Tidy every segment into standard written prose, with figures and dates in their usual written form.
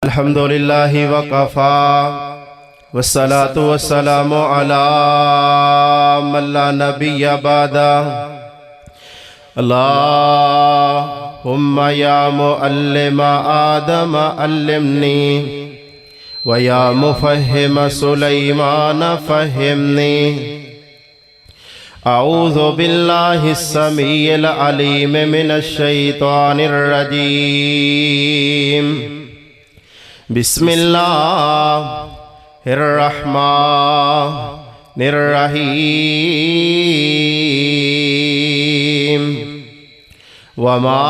الحمدللہ وقفا والصلاة والسلام علی من لا نبی بعدہ اللہم یا معلم آدم علمنی ویا مفہم سلیمان فہمنی اعوذ باللہ السمیع العلیم من الشیطان الرجیم بسم اللہ الرحمن الرحیم وما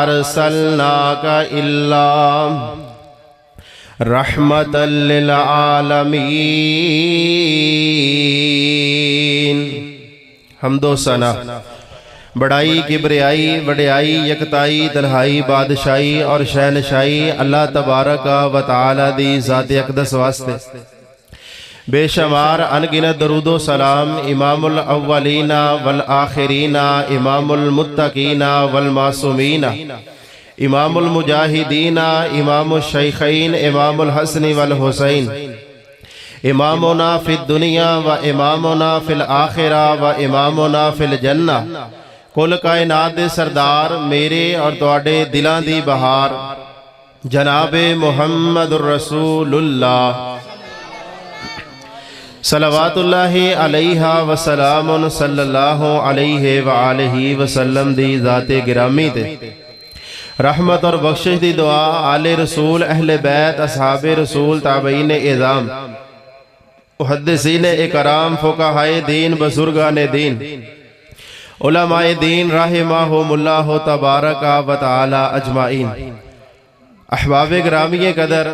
ارسلناک الا رحمتا للعالمین۔ حمد و ثنا، بڑائی، کبریائی، وڈیائی، یکتائی، تنہائی، بادشاہی اور شہنشاہی اللہ تبارک و تعالی دی ذات اقدس واسطے۔ بے شمار انگنت درود و سلام امام الاولین والآخرین، امام المتقین والمعصومین، امام المجاہدین، امام الشیخین، امام الحسن والحسین، امامنا فی الدنیا و امامنا فی الآخرہ و امامنا فی الجنہ، کل کائنات دے سردار، میرے اور تواڈے دلاں دی بہار جناب محمد الرسول اللہ صلوات اللہ علیہ وسلام صلی اللہ علیہ وآلہ وسلم دی ذات گرامی تے رحمت اور بخشش دی دعا آل رسول، اہل بیت، اصحاب رسول، تابعین اعظام، محدثین اکرام، فقہائے دین، بزرگان دین، علماء دین رحمہم اللہ تبارک و تعالی اجمعین۔ احباب گرامی قدر،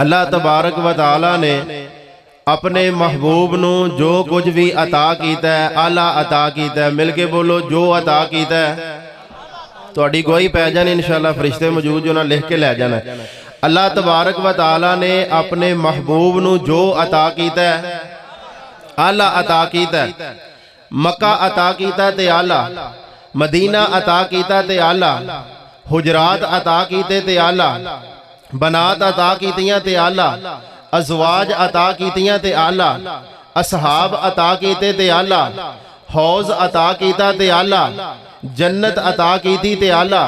اللہ تبارک و تعالی نے اپنے محبوب نو جو کچھ بھی عطا کیتا ہے، اعلیٰ عطا کیتا ہے، مل کے بولو جو عطا کیتا ہے، تو اڈی گوئی پہ جانے انشاءاللہ، فرشتے موجود جو نہ لکھ کے لے جانا ہے۔ اللہ تبارک و تعالی نے اپنے محبوب نو جو عطا کیتا ہے، اعلیٰ عطا کیتا ہے، مکہ عطا کیتا تے اعلیٰ، مدینہ عطا کیتا تے اعلیٰ، حجرات عطا کیتے تے اعلیٰ، بنات عطا کیتیاں تے اعلیٰ، ازواج عطا کیتیاں تے اعلیٰ، اصحاب عطا کیتے تے اعلیٰ، حوض عطا کیتا تے اعلیٰ، جنت عطا کیتی تے اعلیٰ۔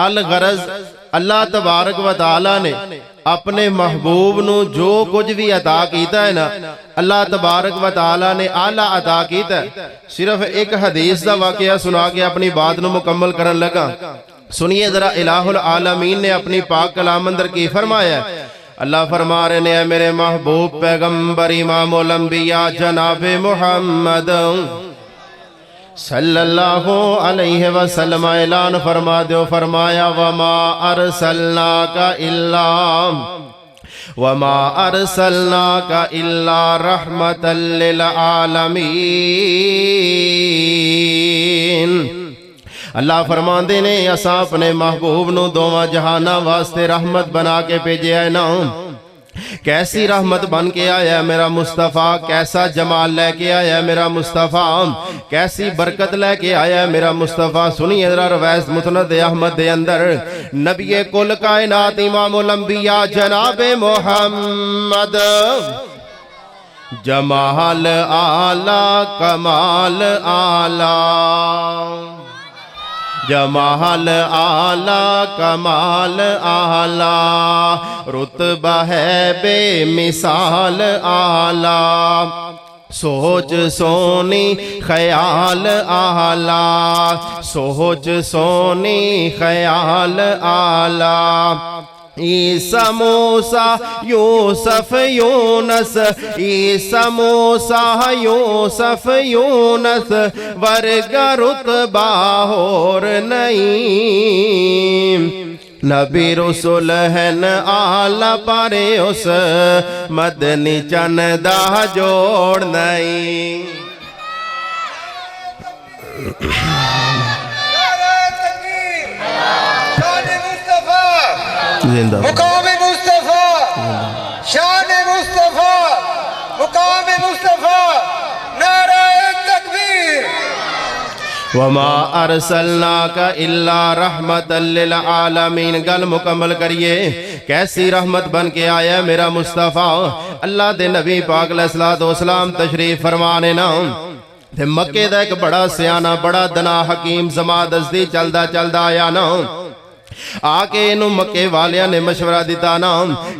الغرض اللہ تبارک و تعالی نے اپنے محبوب نو جو کچھ بھی عطا کیتا ہے نا، اللہ تبارک و تعالی نے اعلیٰ عطا کیتا ہے۔ صرف ایک حدیث دا واقعہ سنا کے اپنی بات نو مکمل کرن لگا، سنیے ذرا۔ الہ العالمین نے اپنی پاک کلام اندر کی فرمایا ہے، اللہ فرما رہے ہیں، میرے محبوب پیغمبر امام الانبیاء جناب محمد صلی اللہ علیہ وسلم اعلان فرما دیو، فرمایا وما ارسلناک الا رحمتا للعالمین۔ اللہ فرماندے نے اساں اپنے محبوب نو دوواں جہاناں واسطے رحمت بنا کے بھیجیا ہے نا۔ کیسی رحمت بن کے آیا ہے میرا مصطفیٰ، کیسا جمال لے کے آیا ہے میرا مصطفیٰ، کیسی برکت لے کے آیا ہے میرا مصطفیٰ۔ سنیے ذرا روایت مسند احمد دے اندر، نبی کل کائنات امام الانبیاء جناب محمد، جمال اعلیٰ کمال اعلیٰ، جمال اعلیٰ کمال اعلیٰ، رتبہ ہے بے مثال اعلیٰ، سوچ سونی خیال اعلیٰ، سوچ سونی خیال اعلیٰ۔ عیسیٰ موسیٰ یوسف یونس، عیسیٰ موسیٰ یوسف یونس، ورگا رتبہ اور نہیں، نبی رسول ہیں آلہ پارے اس مدنی چندہ جوڑ نہیں۔ مقام مصطفیٰ، شان مصطفیٰ، مقام مصطفیٰ، نعرہ تکبیر۔ وما ارسلناک الا رحمت للعالمین. گل مکمل کریے. کیسی رحمت بن کے آیا میرا مصطفیٰ. اللہ دے نبی پاک علیہ الصلوۃ والسلام تشریف فرمانے نا تے مکے دا ایک بڑا سیانا بڑا دنا حکیم زمادستی چلدا چلدا آیا نا. آ کے انہوں مکے والیاں نے مشورہ دیتا نا.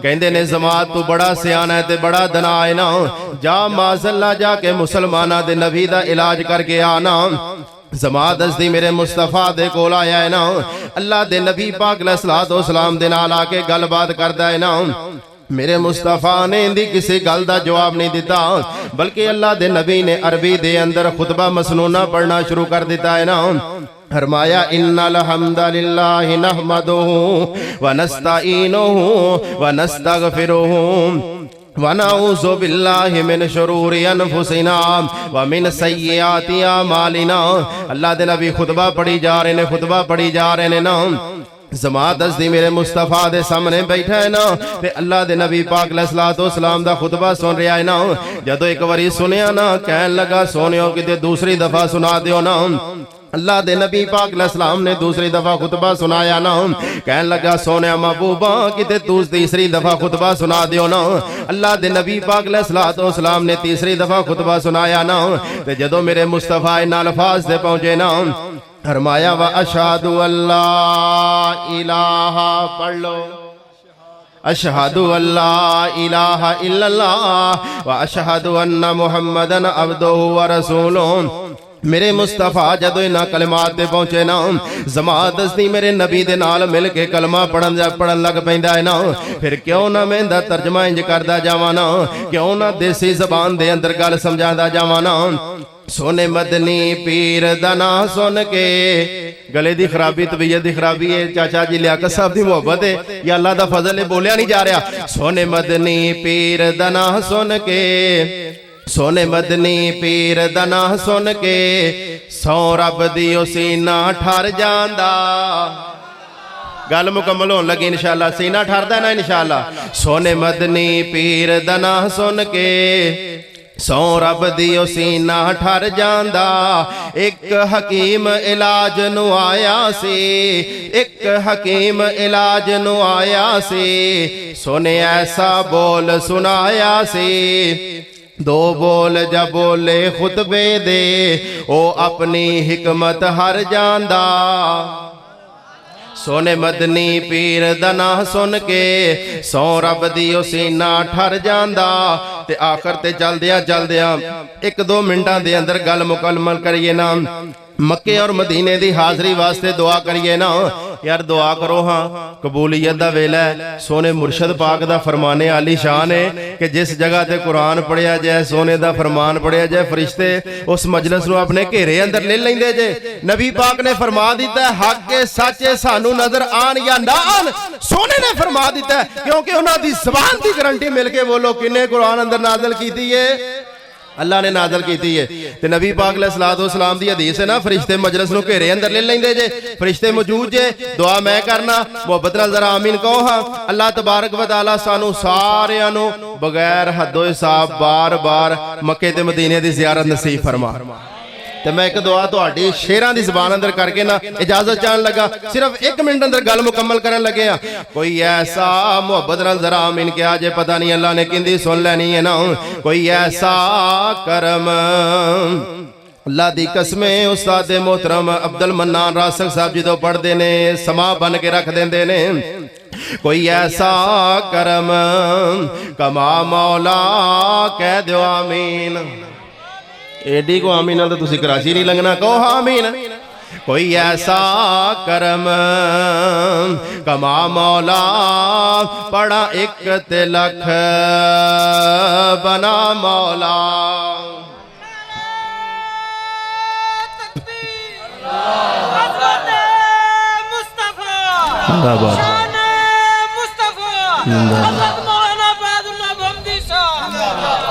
کہندے نے زماد تو بڑا سیانا ہے تے بڑا دنا ہے نا. جا معاذ اللہ جا کے مسلمانہ دے نبی دا علاج کر کے آنا. زمادستی میرے مصطفیٰ دے کول آیا ہے نا. اللہ دے نبی پاک علیہ الصلوۃ والسلام دے نال آ کے گل بات کردا ہے نا. میرے مصطفیٰ نے اندی کسی گل دا جواب نہیں دیتا بلکہ اللہ دے نبی نے عربی دے اندر خطبہ مسنونہ پڑھنا شروع کر دیتا ہے نا. فرمایا ان الحمد للہ نحمدہ ونستعینہ ونستغفرہ ونعوذ باللہ من شرور انفسنا ومن سیئات اعمالنا. اللہ دے نبی خطبہ پڑھی جا رہے نے خطبہ پڑھی جا رہے نے نا. زمادستی میرے مصطفیٰ دے سامنے بیٹھا ہے نا تے اللہ دے نبی پاک علیہ الصلوۃ والسلام دا خطبہ سن رہا ہے نا. جدو ایک واری سنیا نا کہن لگا سونیو کتے دوسری دفعہ سنا دیو نا. اللہ دے نبی پاک علیہ السلام نے دوسری دفعہ خطبہ سنایا نا. کہن لگا سونیا محبوبہ کتے تیسری دفعہ خطبہ سنا دیو نا. اللہ دے نبی پاک علیہ الصلوۃ والسلام نے تیسری دفعہ خطبہ سنایا نا. تے جدو میرے مصطفیٰ ان الفاظ سے پہنچے نا فرمایا وَأَشْهَدُ أَن لَّا إِلَٰهَ پڑھ لو أَشْهَدُ أَن لَّا إِلَٰهَ إِلَّا اللَّهُ وَأَشْهَدُ أَنَّ مُحَمَّدًا عَبْدُهُ وَرَسُولُهُ. میرے مصطفیٰ جدو انہاں کلمات تے پہنچے نا زمادستی میرے نبی دے نال مل کے کلمہ پڑھن لگ پیندا ہے نا. پھر کیوں نہ میں دا ترجمہ انج کردا جاواں نا کیوں نہ دیسی زبان دے اندر گل سمجھادا جاواں نا. سونے مدنی پیر دنا سن کے گلے دی خرابی طبیعت دی خرابی ہے چاچا جی لیاقت صاحب دی محبت ہے یا اللہ دا فضل ہے بولیا نہیں جا رہا. سونے مدنی پیر دنا سن کے سونے مدنی پیر دنا سن کے سو رب دیو سینہ ٹھر جاندا. گل مکمل ہون لگی انشاءاللہ سینہ ٹھردا ہے نا انشاءاللہ. سونے مدنی پیر دنا سن کے سو رب دیو سینہ ٹھر جاندا. ایک حکیم علاج نو آیا سی ایک حکیم علاج نو آیا سی. سونے ایسا بول سنایا سی دو بول جا بولے خطبے دے او اپنی حکمت ہر جاندا. سونے مدنی پیر دنا سن کے سو رب دیو سینہ ٹھر جاندا. تے آخر تے چل دیا ایک دو منٹاں دے اندر گل مکمل کریے نا. مکے اور مدینے دی حاضری واسطے دعا کریے نا. یار دعا کرو ہاں قبولیت دا ویلا ہے. سونے مرشد پاک دا فرمانے عالی شان ہے کہ جس جگہ تے قرآن پڑھیا جائے سونے دا فرمان پڑھیا جائے فرشتے اس مجلس نو اپنے گھیرے اندر لے لیندے جے. نبی پاک نے فرما دیتا ہے حق کے سچے سانو نظر آن یا نہ آن سونے نے فرما دیتا ہے کیونکہ انہاں دی زبان دی گارنٹی مل کے بولو کنے قرآن اندر نازل کیتی ہے اللہ نے نازل کیتی ہے. تے نبی پاک علیہ الصلوۃ والسلام دی حدیث ہے نا فرشتے مجلس نو گھیرے اندر لے لیندے جے فرشتے موجود جے. دعا میں کرنا محبت نال ذرا آمین کہو ہاں. اللہ تبارک و تعالی سانو ساریاں نو بغیر حد و حساب بار بار مکے تے مدینے دی زیارت نصیب فرما. تے میں ایک دعا تہاڈی شیراں دی زبان اندر کر کے نا اجازت چاہن لگا صرف ایک منٹ اندر گل مکمل کرن لگے ہاں. کوئی ایسا محبت نال ذرا آمین کیا جے پتہ نہیں اللہ نے کندی سن لینی ہے نا. کوئی ایسا کرم اللہ دی قسمیں استاد محترم عبد المنان راسخ صاحب جدو پڑھ دے نے سما بن کے رکھ دیندے نے. کوئی ایسا کرم کما مولا کہہ دیو آمین. ایڈی کو آمین تو تسی کراچی نہیں لنگنا کہو ہاں آمین. کوئی ایسا کرم کما مولا پڑا ایک تلک بنا مولا.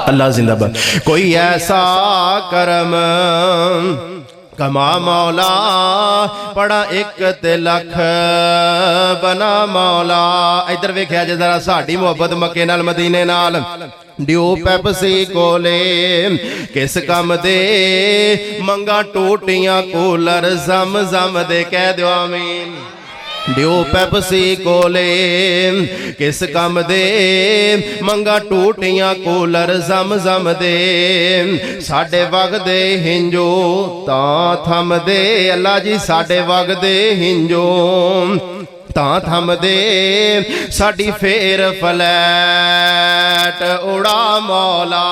اللہ زندہ باد. کوئی ایسا کرم کما مولا پڑا ایک تلک بنا مولا. ادھر ویکھیا جے ذرا ساڈی محبت مکے نال مدینے نال ਡਿਓ ਪੈਪਸੀ ਕੋਲੇ ਕਿਸ ਕੰਮ ਦੇ ਮੰਗਾ ਟੋਟੀਆਂ ਕੂਲਰ ਜ਼ਮ ਜ਼ਮ ਦੇ ਕਹਿ ਦਿਓ ਆਮੀਨ ਡਿਓ ਪੈਪਸੀ ਕੋਲੇ ਕਿਸ ਕੰਮ ਦੇ ਮੰਗਾ ਟੂਟੀਆਂ ਕੂਲਰ ਜ਼ਮ ਜ਼ਮ ਦੇ ਸਾਡੇ ਵਗਦੇ ਹਿੰਜੋ ਤਾਂ ਥੰਮਦੇ ਅੱਲਾ ਜੀ ਸਾਡੇ ਵਗਦੇ ਹਿੰਜੋ ਤਾਂ ਥੰਮਦੇ ਸਾਡੀ ਫੇਰ ਫਲੈਟ ਉੜਾ ਮੌਲਾ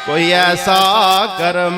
ਕੋਈ ਐਸਾ ਕਰਮ